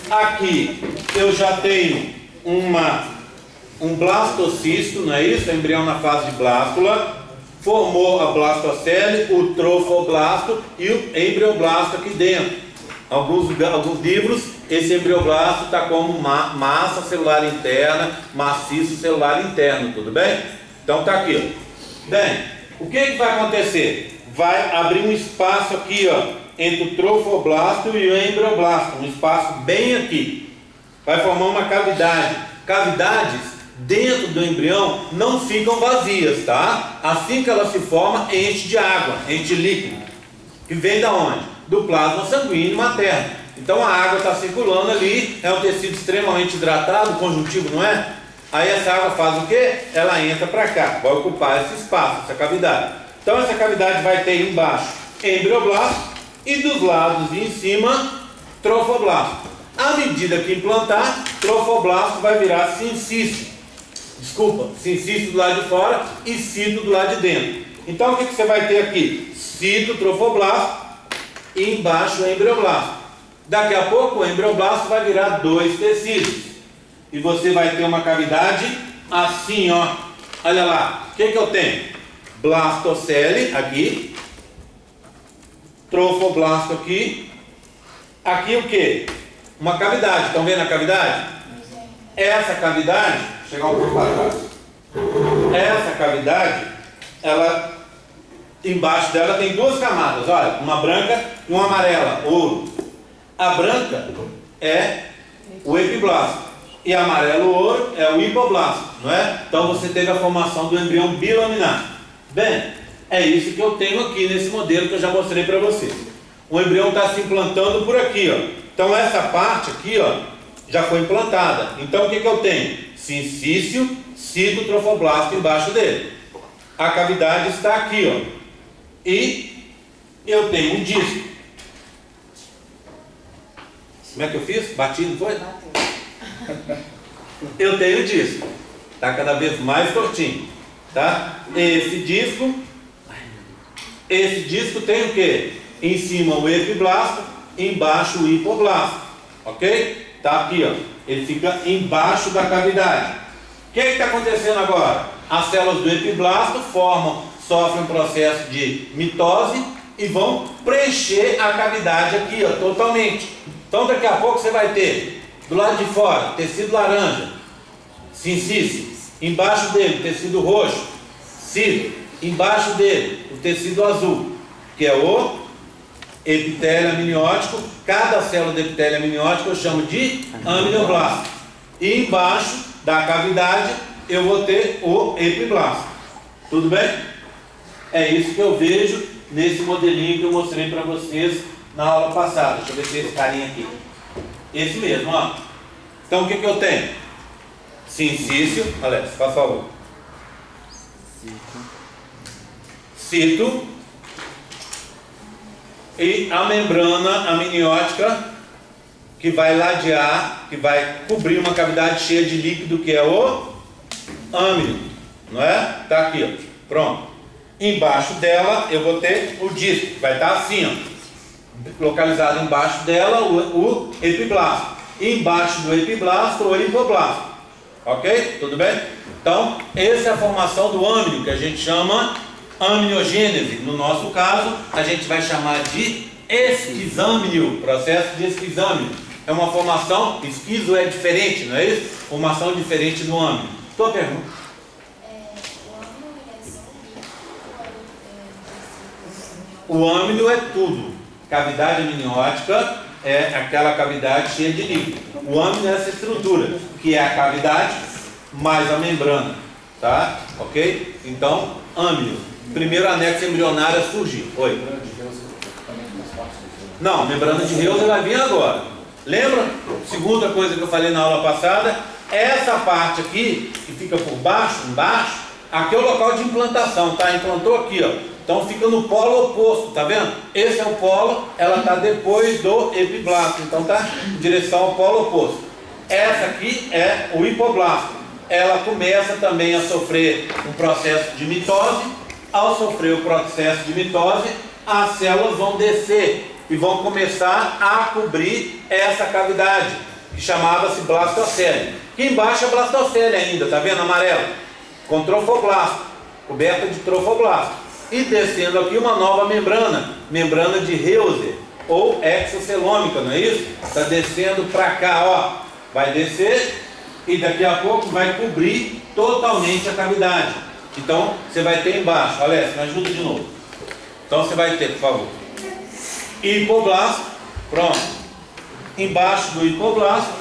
Aqui eu já tenho um blastocisto, não é isso? O embrião na fase de blástula. Formou a blastocele, o trofoblasto e o embrioblasto aqui dentro. Alguns livros, esse embrioblasto está como massa celular interna, maciço celular interno, tudo bem? Então está aqui, ó. Bem, o que vai acontecer? Vai abrir um espaço aqui, ó, entre o trofoblasto e o embrioblasto, um espaço bem aqui. Vai formar uma cavidade. Cavidades dentro do embrião não ficam vazias, tá? Assim que ela se forma, enche de água, enche de líquido. Que vem da onde? Do plasma sanguíneo materno. Então a água está circulando ali, é um tecido extremamente hidratado, conjuntivo, não é? Aí essa água faz o quê? Ela entra para cá, vai ocupar esse espaço, essa cavidade. Então essa cavidade vai ter embaixo embrioblasto e dos lados e em cima trofoblasto. À medida que implantar, trofoblasto vai virar sincício. Sincício do lado de fora e cito do lado de dentro. Então o que você vai ter aqui? Cito, trofoblasto, e embaixo o embrioblasto. Daqui a pouco o embrioblasto vai virar 2 tecidos. E você vai ter uma cavidade assim, ó. Olha lá, o que eu tenho? Blastocele aqui, trofoblasto aqui. Aqui o que? Uma cavidade. Estão vendo a cavidade? Essa cavidade, vou chegar um pouco para trás. Essa cavidade, ela, embaixo dela tem 2 camadas, olha, uma branca e uma amarela, ouro. A branca é o epiblasto e amarelo ouro é o hipoblasto, não é? Então você teve a formação do embrião bilaminar. Bem, é isso que eu tenho aqui nesse modelo que eu já mostrei para vocês. O embrião está se implantando por aqui, ó. Então essa parte aqui, ó, já foi implantada. Então o que eu tenho? Sincício, citotrofoblasto embaixo dele. A cavidade está aqui, ó. E eu tenho um disco. Como é que eu fiz? Bati, não foi? Eu tenho disco. Está cada vez mais tortinho. Tá? Esse disco tem o que? Em cima o epiblasto, embaixo o hipoblasto. Ok? Tá aqui, ó. Ele fica embaixo da cavidade. O que está acontecendo agora? As células do epiblasto sofrem um processo de mitose e vão preencher a cavidade aqui, ó, totalmente. Então daqui a pouco você vai ter do lado de fora tecido laranja, sincício, embaixo dele tecido roxo, cito, embaixo dele o tecido azul, que é o epitélio amniótico. Cada célula do epitélio amniótico eu chamo de amnioblasto. E embaixo da cavidade eu vou ter o epiblasto. Tudo bem? É isso que eu vejo nesse modelinho que eu mostrei para vocês na aula passada. Deixa eu ver se esse carinha aqui. Esse mesmo, ó. Então o que eu tenho? Sincício, Alex, por favor. Cito. E a membrana amniótica que vai ladear, que vai cobrir uma cavidade cheia de líquido que é o âmino, não é? Tá aqui, ó. Pronto. Embaixo dela eu vou ter o disco, que vai estar assim, ó. Localizado embaixo dela o epiblasto. E embaixo do epiblasto o hipoblasto. Ok? Tudo bem? Então, essa é a formação do âmino, que a gente chama amniogênese. No nosso caso, a gente vai chamar de esquizâmnio, processo de esquizâmnio. É uma formação, esquizo é diferente, não é isso? Formação diferente do âmino. Tua pergunta? O âmino é tudo. Cavidade amniótica é aquela cavidade cheia de líquido. O âmino é essa estrutura, que é a cavidade mais a membrana. Tá? Ok? Então, âmino. Primeiro anexo embrionário a surgir. Oi? Não, membrana de Reuser vai vir agora. Lembra? Segunda coisa que eu falei na aula passada, essa parte aqui, que fica por baixo, embaixo, aqui é o local de implantação, tá? Implantou aqui, ó. Então fica no polo oposto, tá vendo? Esse é o polo, ela está depois do epiblasto, então tá em direção ao polo oposto. Essa aqui é o hipoblasto. Ela começa também a sofrer um processo de mitose. Ao sofrer o processo de mitose, as células vão descer e vão começar a cobrir essa cavidade, que chamava-se blastocele. Aqui embaixo é blastocele ainda, tá vendo amarelo? Com trofoblasto, coberta de trofoblasto. E descendo aqui uma nova membrana, membrana de Reuser, ou exocelômica, não é isso? Está descendo para cá, ó. Vai descer e daqui a pouco vai cobrir totalmente a cavidade. Então, você vai ter embaixo, Alex, me ajuda de novo. Então, você vai ter, por favor, hipoblasto, pronto. Embaixo do hipoblasto,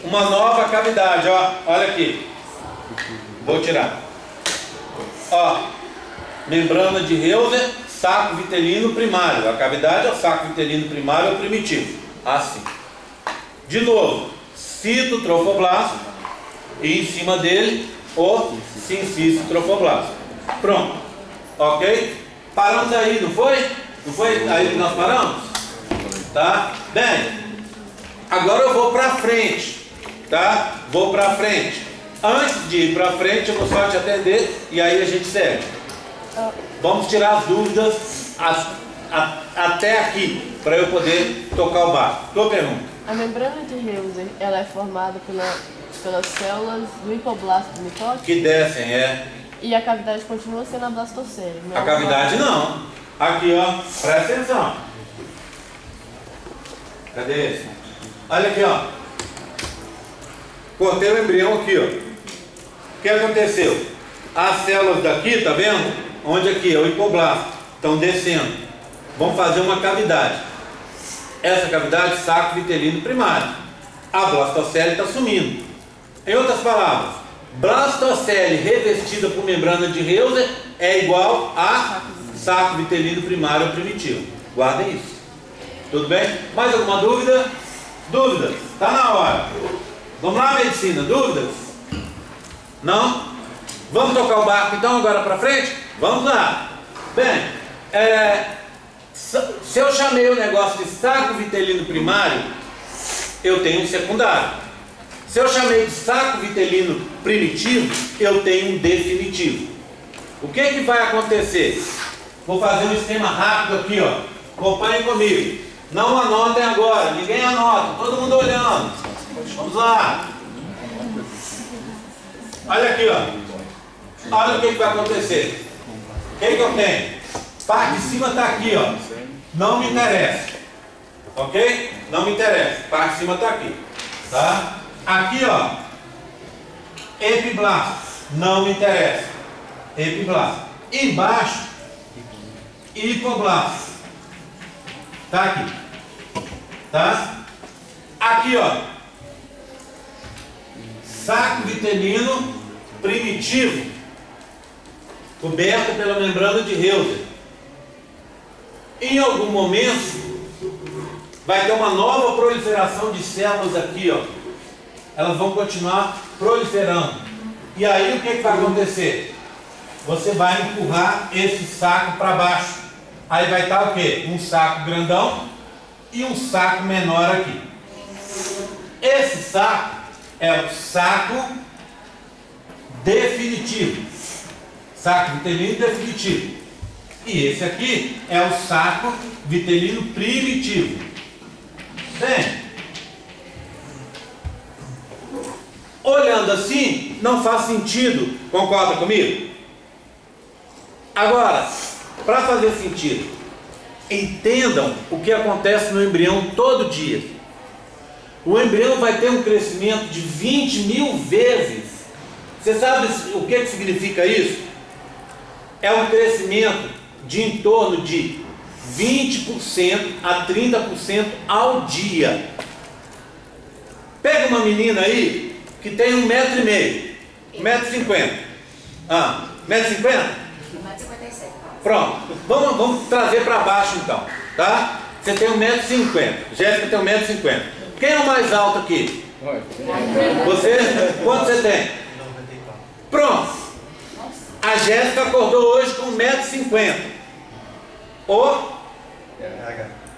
uma nova cavidade, ó. Olha aqui. Vou tirar. Ó. Membrana de Reuser, saco vitelino primário. A cavidade é o saco vitelino primário ou primitivo. Assim. De novo, citotrofoblasto. E em cima dele, o sincício trofoblasto. Pronto. Ok? Paramos aí, não foi? Não foi aí que nós paramos? Tá? Bem, agora eu vou para frente. Tá? Vou para frente. Antes de ir para frente, eu vou só te atender e aí a gente segue. Vamos tirar as dúvidas, até aqui, para eu poder tocar o barco. Tua pergunta. A membrana de Heuser, ela é formada pelas células do hipoblasto do mitose? Que descem, E a cavidade continua sendo a blastocele? A cavidade não. Aqui, ó, presta atenção. Cadê esse? Olha aqui, ó. Cortei o embrião aqui, ó. O que aconteceu? As células daqui, tá vendo? Onde aqui é o hipoblasto, estão descendo. Vamos fazer uma cavidade. Essa cavidade, saco vitelino primário. A blastocele está sumindo. Em outras palavras, blastocele revestida por membrana de Heuser é igual a saco vitelino primário primitivo. Guardem isso. Tudo bem? Mais alguma dúvida? Dúvidas? Está na hora. Vamos lá, medicina. Dúvidas? Não? Vamos tocar o barco então agora para frente? Vamos lá. Bem, se eu chamei o negócio de saco vitelino primário, eu tenho um secundário. Se eu chamei de saco vitelino primitivo, eu tenho um definitivo. O que que vai acontecer? Vou fazer um esquema rápido aqui, ó. Acompanhem comigo. Não anotem agora, ninguém anota, todo mundo olhando. Vamos lá. Olha aqui, ó. Olha o que vai acontecer. O que eu tenho? Parte de cima está aqui, ó. Não me interessa. Ok? Não me interessa. Parte de cima está aqui. Tá? Aqui, ó. Epiblasto. Não me interessa. Epiblasto. Embaixo, hipoblasto. Tá aqui. Tá? Aqui, ó. Saco vitelino primitivo, coberto pela membrana de Heuser. Em algum momento vai ter uma nova proliferação de células aqui, ó. Elas vão continuar proliferando. E aí o que vai acontecer? Você vai empurrar esse saco para baixo. Aí vai estar o quê? Um saco grandão e um saco menor aqui. Esse saco é o saco definitivo. Saco vitelino definitivo. E esse aqui é o saco vitelino primitivo. Bem, olhando assim, não faz sentido. Concorda comigo? Agora, para fazer sentido, entendam o que acontece no embrião todo dia. O embrião vai ter um crescimento de 20.000 vezes. Você sabe o que significa isso? É um crescimento de em torno de 20% a 30% ao dia. Pega uma menina aí que tem 1,5 m, 1,50 m. 1,50 m? 1,57 m. Pronto, vamos trazer para baixo então, tá? Você tem 1,50 m, Jéssica tem 1,50 m. Quem é o mais alto aqui? Você? Quanto você tem? Pronto. A Jéssica acordou hoje com 1,50 m. O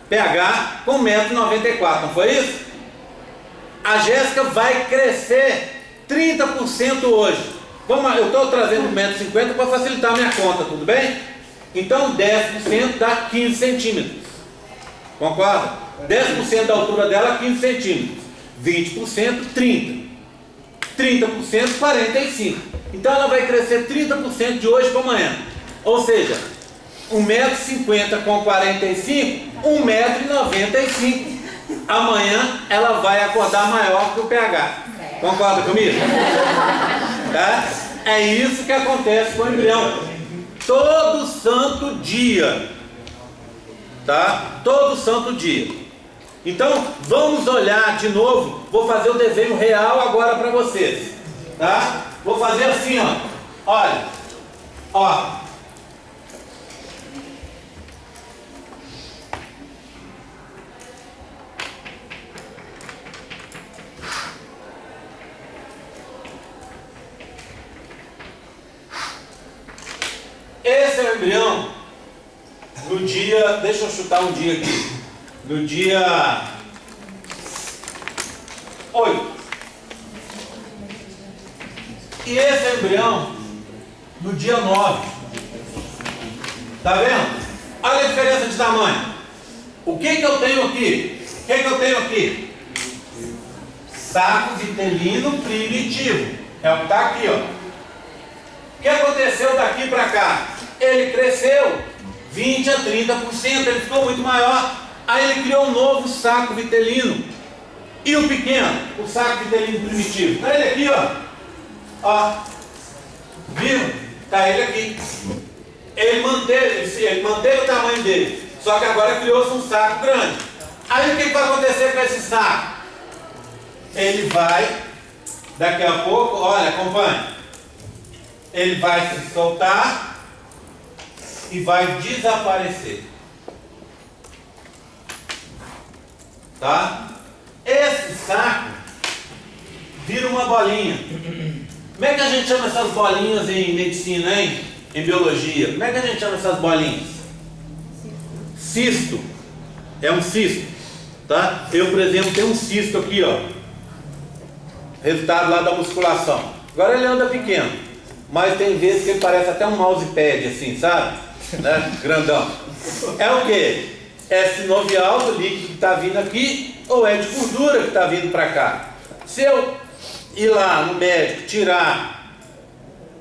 PH com 1,94 m, não foi isso? A Jéssica vai crescer 30% hoje. Vamos, eu estou trazendo 1,50 m para facilitar a minha conta, tudo bem? Então 10% dá 15 centímetros. Concorda? 10% da altura dela, 15 centímetros. 20%, 30%. 30%, 45%. Então ela vai crescer 30% de hoje para amanhã. Ou seja, 1,50 m com 45, 1,95 m. Amanhã ela vai acordar maior que o PH. Concorda comigo? Tá? É isso que acontece com o embrião. Todo santo dia. Tá? Todo santo dia. Então, vamos olhar de novo. Vou fazer o desenho real agora para vocês. Tá? Vou fazer assim, ó. Olha. Ó. Esse é o embrião no dia, deixa eu chutar um dia aqui, no dia 8. E esse é o embrião no dia 9. Tá vendo? Olha a diferença de tamanho. O que eu tenho aqui? O que eu tenho aqui? Saco vitelino primitivo. É o que está aqui, ó. O que aconteceu daqui para cá? Ele cresceu 20 a 30%, ele ficou muito maior. Aí ele criou um novo saco vitelino. E o pequeno? O saco vitelino primitivo. Está ele aqui, ó. Ó. Viram? Está ele aqui. Ele manteve o tamanho dele. Só que agora criou-se um saco grande. Aí o que vai acontecer com esse saco? Ele vai, daqui a pouco, olha, acompanhe. Ele vai se soltar e vai desaparecer. Tá? Esse saco vira uma bolinha. Como é que a gente chama essas bolinhas em medicina, hein? Em biologia? Como é que a gente chama essas bolinhas? Cisto. É um cisto. Tá? Eu, por exemplo, tenho um cisto aqui, ó. Resultado lá da musculação. Agora ele anda pequeno, mas tem vezes que ele parece até um mousepad, assim, sabe? Né? Grandão. É o quê? É sinovial do líquido que está vindo aqui, ou é de gordura que está vindo para cá. Se eu ir lá no médico, tirar,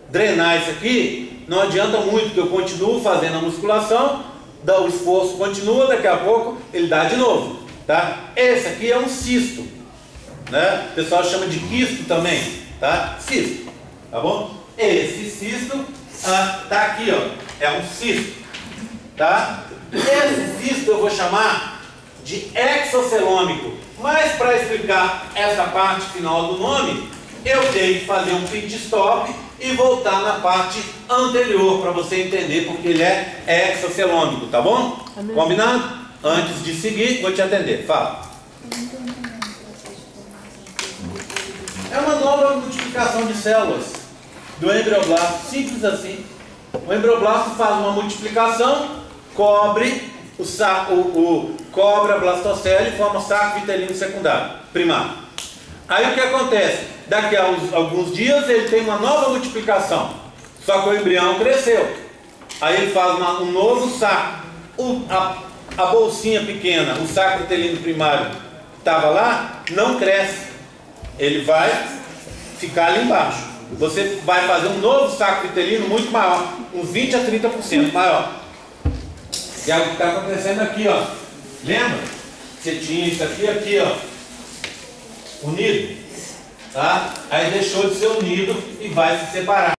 drenar isso aqui, não adianta muito, porque eu continuo fazendo a musculação, o esforço continua, daqui a pouco ele dá de novo. Tá? Esse aqui é um cisto, né? O pessoal chama de quisto também, tá? Cisto, tá bom? Esse cisto tá aqui, ó, é um cisto, tá? Esse cisto eu vou chamar de exocelômico, mas para explicar essa parte final do nome, eu tenho que fazer um pit stop e voltar na parte anterior para você entender porque ele é exocelômico, tá bom? Combinado? Antes de seguir, vou te atender. Fala. É uma nova multiplicação de células do embrioblasto, simples assim. O embrioblasto faz uma multiplicação, cobre cobre a blastocele e forma saco vitelino secundário, primário. Aí o que acontece? Daqui a alguns dias ele tem uma nova multiplicação, só que o embrião cresceu. Aí ele faz um novo saco. A bolsinha pequena, o saco vitelino primário que estava lá, não cresce. Ele vai ficar ali embaixo. Você vai fazer um novo saco vitelino muito maior, uns 20 a 30% maior. E é o que está acontecendo aqui, ó. Lembra? Você tinha isso aqui, ó, unido, tá? Aí deixou de ser unido e vai se separar.